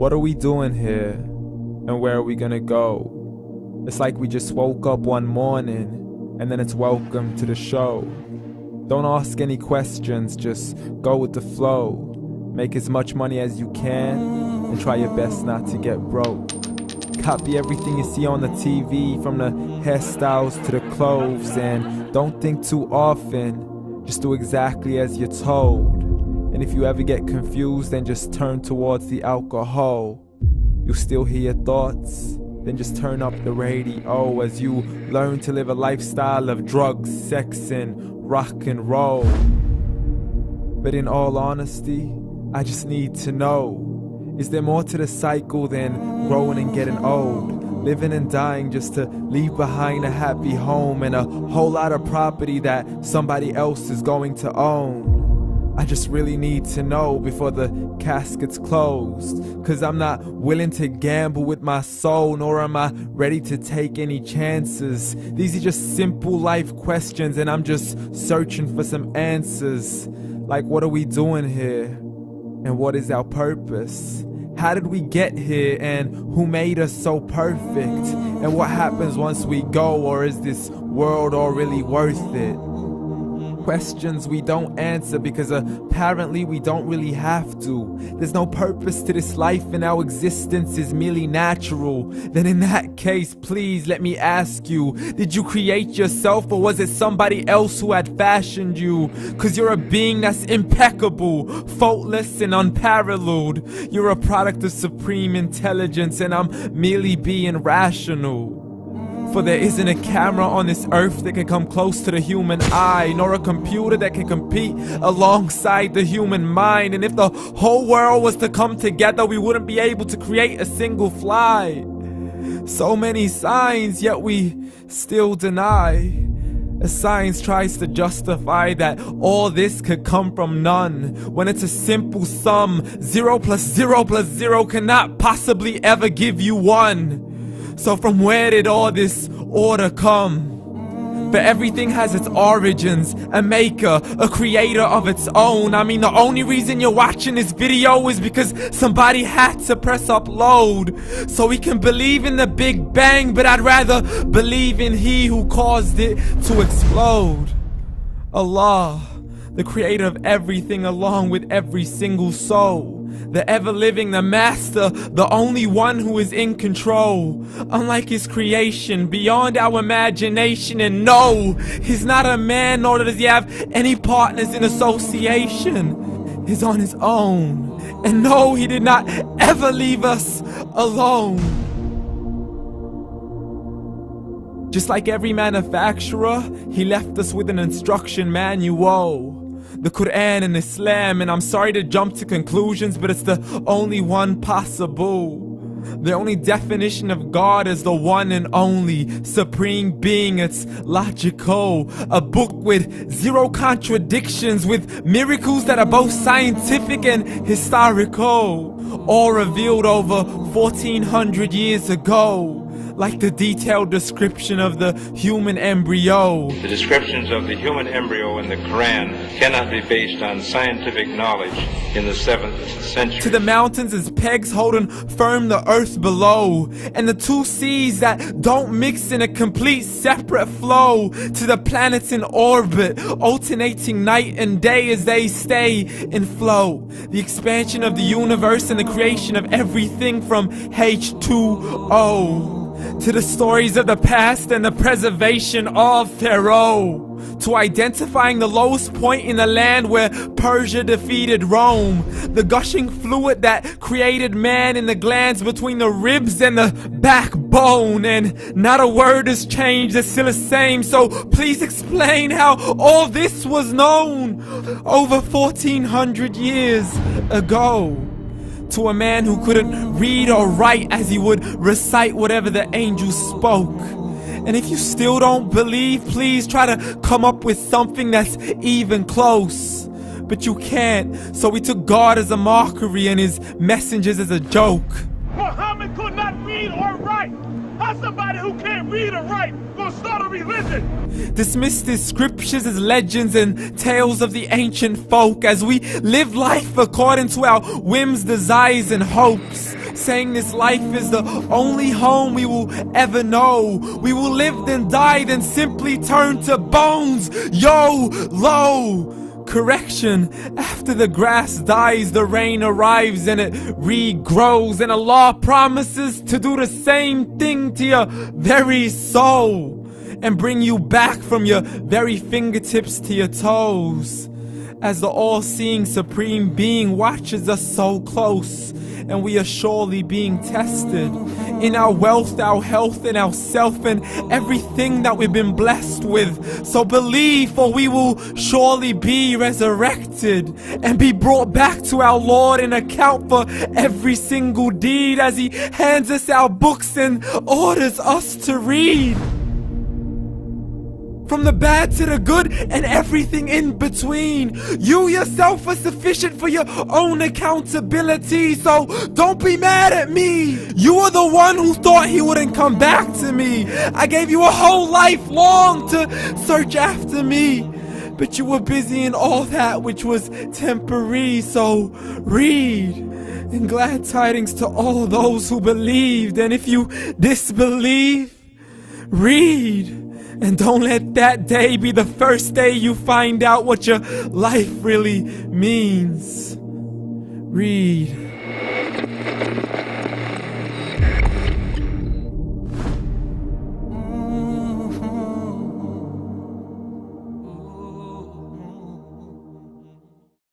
What are we doing here? And where are we gonna go? It's like we just woke up one morning and then it's welcome to the show. Don't ask any questions, just go with the flow. Make as much money as you can and try your best not to get broke. Copy everything you see on the TV, from the hairstyles to the clothes, and don't think too often, just do exactly as you're told. And if you ever get confused, then just turn towards the alcohol. You'll still hear your thoughts, then just turn up the radio as you learn to live a lifestyle of drugs, sex, and rock and roll. But in all honesty, I just need to know, is there more to the cycle than growing and getting old? Living and dying just to leave behind a happy home and a whole lot of property that somebody else is going to own. I just really need to know before the casket's closed, 'cause I'm not willing to gamble with my soul, nor am I ready to take any chances. These are just simple life questions and I'm just searching for some answers. Like, what are we doing here? And what is our purpose? How did we get here, and who made us so perfect? And what happens once we go, or is this world all really worth it? Questions we don't answer because apparently we don't really have to. There's no purpose to this life and our existence is merely natural. Then in that case, please let me ask you, did you create yourself, or was it somebody else who had fashioned you? 'Cause you're a being that's impeccable, faultless and unparalleled. You're a product of supreme intelligence and I'm merely being rational. For there isn't a camera on this earth that can come close to the human eye, nor a computer that can compete alongside the human mind. And if the whole world was to come together, we wouldn't be able to create a single fly. So many signs, yet we still deny. As science tries to justify that all this could come from none, when it's a simple sum. 0 plus 0 plus 0 cannot possibly ever give you 1. So from where did all this order come? For everything has its origins, a maker, a creator of its own. I mean, the only reason you're watching this video is because somebody had to press upload. So we can believe in the Big Bang, but I'd rather believe in He who caused it to explode. Allah, the creator of everything along with every single soul. The ever-living, the master, the only one who is in control. Unlike his creation, beyond our imagination. And no, he's not a man, nor does he have any partners in association. He's on his own. And no, he did not ever leave us alone. Just like every manufacturer, he left us with an instruction manual. The Quran and Islam, and I'm sorry to jump to conclusions, but it's the only one possible. The only definition of God is the one and only supreme being. It's logical, a book with 0 contradictions, with miracles that are both scientific and historical, all revealed over 1400 years ago. Like the detailed description of the human embryo. The descriptions of the human embryo in the Quran cannot be based on scientific knowledge in the 7th century. To the mountains as pegs holding firm the earth below, and the 2 seas that don't mix in a complete separate flow. To the planets in orbit, alternating night and day as they stay in flow. The expansion of the universe and the creation of everything from H2O. To the stories of the past and the preservation of Pharaoh. To identifying the lowest point in the land where Persia defeated Rome. The gushing fluid that created man in the glands between the ribs and the backbone. And not a word has changed, it's still the same. So please explain how all this was known over 1400 years ago. To a man who couldn't read or write, as he would recite whatever the angels spoke. And if you still don't believe, please try to come up with something that's even close. But you can't, so we took God as a mockery and his messengers as a joke. Muhammad could not read or write. How's somebody who can't read or write gonna start a religion? Dismissed his scriptures as legends and tales of the ancient folk, as we live life according to our whims, desires, and hopes. saying this life is the only home we will ever know. We will live then die, then simply turn to bones. YOLO! Correction, after the grass dies, the rain arrives and it regrows, and Allah promises to do the same thing to your very soul and bring you back from your very fingertips to your toes, as the all-seeing supreme being watches us so close, and we are surely being tested in our wealth, our health, and our self, and everything that we've been blessed with. So believe, for we will surely be resurrected and be brought back to our Lord and account for every single deed, as He hands us our books and orders us to read. From the bad to the good and everything in between. You yourself are sufficient for your own accountability, so don't be mad at me. You are the one who thought He wouldn't come back to me. I gave you a whole life long to search after me, but you were busy in all that which was temporary. So read, and glad tidings to all those who believed. And if you disbelieve, read. And don't let that day be the first day you find out what your life really means. Read.